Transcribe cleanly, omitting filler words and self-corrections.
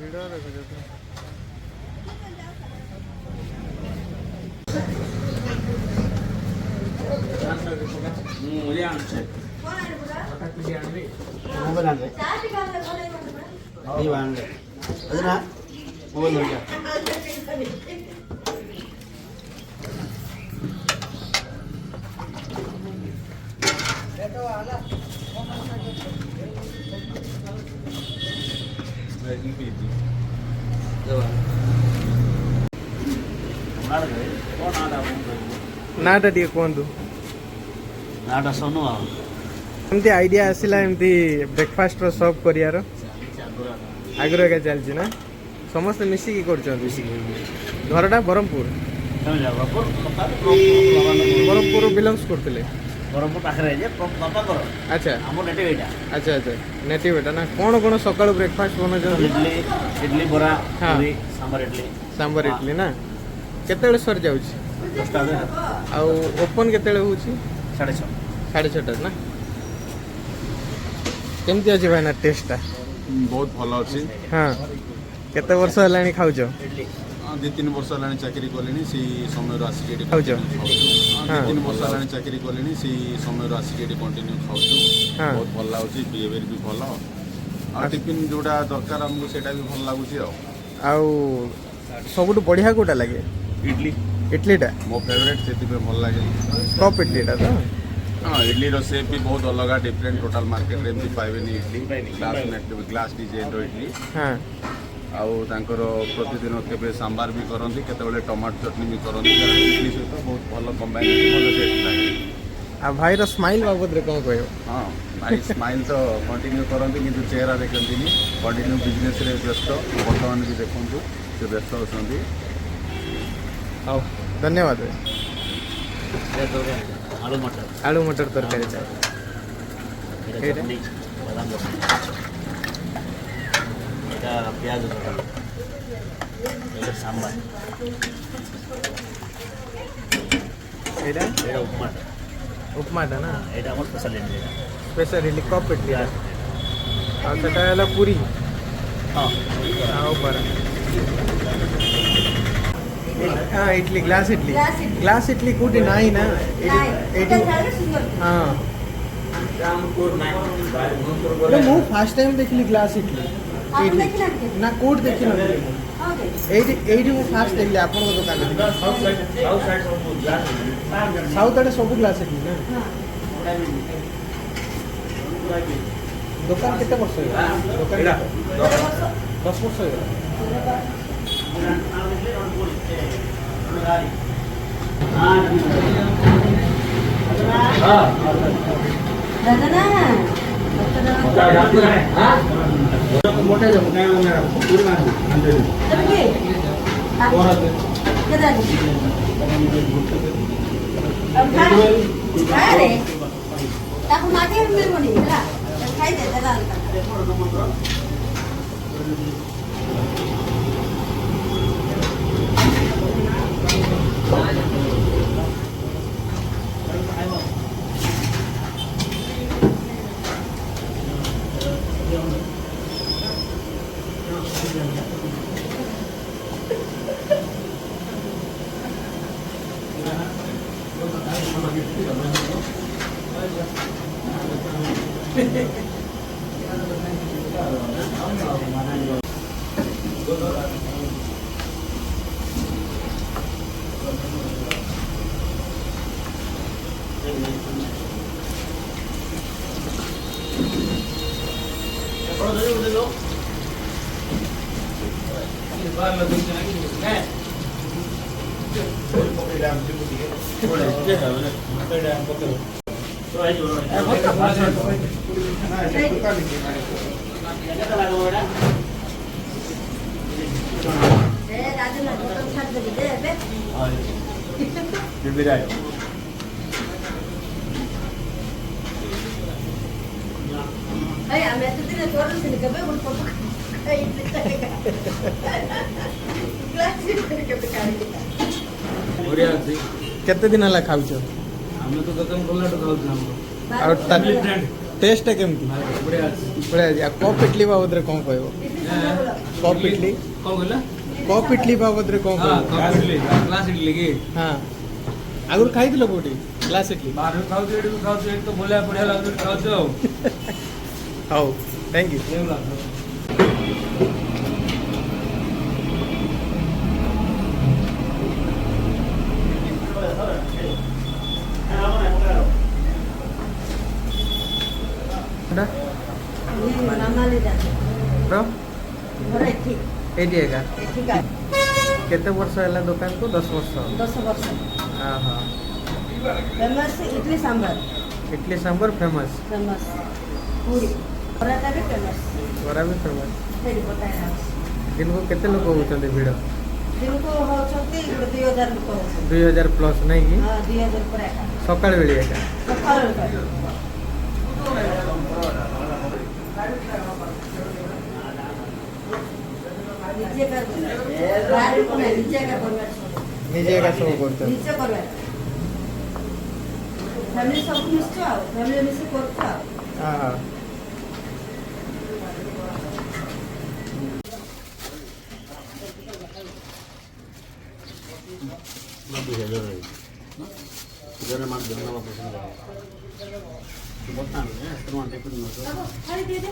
Video रखो तो मुझे आंसर मोबाइल आने ये आने अरे ना मोबाइल हो गया नाटा टिके कहतु नाटा सोनू एमती आइडिया आसला एमती ब्रेकफास्ट सर्व करियार आग्रह एका चलछि ना समस्त मिसिकी करछन घरटा ब्रह्मपुर ब्रह्मपुर बिलोंग्स करथिले ब्रह्मपुर पाखरे जे बापा कर अच्छा हमर नेटिव एटा अच्छा अच्छा नेटिव एटा ना कोन कोन सकाळ ब्रेकफास्ट बनछ इडली इडली बरा हाँ। पूरी सांबर इडली ना केतेले सर जाउछि 10 टा आ ओपन केतेले होउछि 6:30 6:30 ना केमती अछि भाई ना टेस्टटा बहुत भल अच्छी हाँ केते वर्ष हलानी खाउछो इडली 2-3 वर्ष है चाकरी कले से समय आसिक खाऊछ? हाँ। 2-3 वर्ष है चाकरी कले से समय आसिक कंटिन्यू खाऊ हाँ। बहुत भल लगुच बिहेवियर भी भल आ टिफिन जोड़ा दरकार आमको से भी भल लगुच सबुठ बढ़िया कोटा लगे इडली इडलीटा मो फेवरेट से भल लगे कप इडलीटा तो हाँ इडली सेप भी बहुत अलग डिफरेंट टोटाल मार्केट में पाइबे इडली ग्लास डिजाइन इडली हाँ आउ तांकर प्रतिदिन केबे सांबार भी करती केतबेले टमाटो चटनी भी करती इडली सहित बहुत भल कम्बाइनेसन भल टेस्ट लगे आ भाई रो स्माइल बाबद रे कोन कहयो हाँ भाई स्माइल तो कंटिन्यू करती किंतु चेहरा देखती कंटिन्यू बिजनेस रे व्यस्त बर्तमान भी देखु से व्यस्त अच्छा आओ धन्यवाद आलू मटर आलू मटर तरकारी चाहिए एटा चटनी बादाम चटनी एटा प्याज एटा सांबार एटा एटा उपमा उपमाटा ना एटा हमर special idli special idli cup idli प्याज आ सेटा हला पूरी हां आओ पर हाँ इडली ग्लास इडली कोटी नाही ना हाँ मु फास्ट टाइम देखली ग्लास इडली ना कोट देखि एटी मु फास्ट देखली आपन को दुकान साउथ आड़े सब ग्लास इडली ना दुकान केते वर्ष दुकान 10 वर्ष केते दिन हला खाउछ हमें तो दुकान खोलना तो खाऊ हम और टेस्ट केमती बढ़िया बढ़िया कप इडली बाबद रे कोन कहबो कप इडली कौन बोला कप इडली बाबद रे कौन हाँ कहू क्लास इडली की हाँ आगुर खाइथिल कोठी ग्लास इडली बाहर खाऊ एडू खाऊ एड तो बोले बढ़िया लागु खाऊ हाउ थैंक यू एटी एका केते वर्ष है दुकान को 10 वर्ष 10 वर्ष हाँ हाँ famous idli sambar idli sambar famous famous puri paratha भी फेमस बरा भी फेमस ସେଇଠି ପଟାଏ दिन को केते लोग होउछन्ते भिड़ ଦିନକୁ ହଉଛନ୍ତି 2000 ଲୋକ ହଉଛନ୍ତି 2000 प्लस नहीं कि ହଁ 2000 ପରେ ଏକା सकाळ बेली एका ସକାଳୁ ନିଜେ ବାହାରେ କୋନେ ନିଜେ ଏକା କରିବାର निजे एका सब करछन ନିଜେ କରିବାର ଫ୍ୟାମିଲି ସବୁ ମିଶଛୁ ଆଉ ଫ୍ୟାମିଲି ମିଶି କରୁଛୁ ଆଉ हाँ हाँ ಇದರ ಮಾಡಿ ನಮ್ಮ ಪಸಂದ ಬರ್ತಾನೆ ಎಷ್ಟು ಮಾಡಿ ଖାଲି ଦେଇଦେ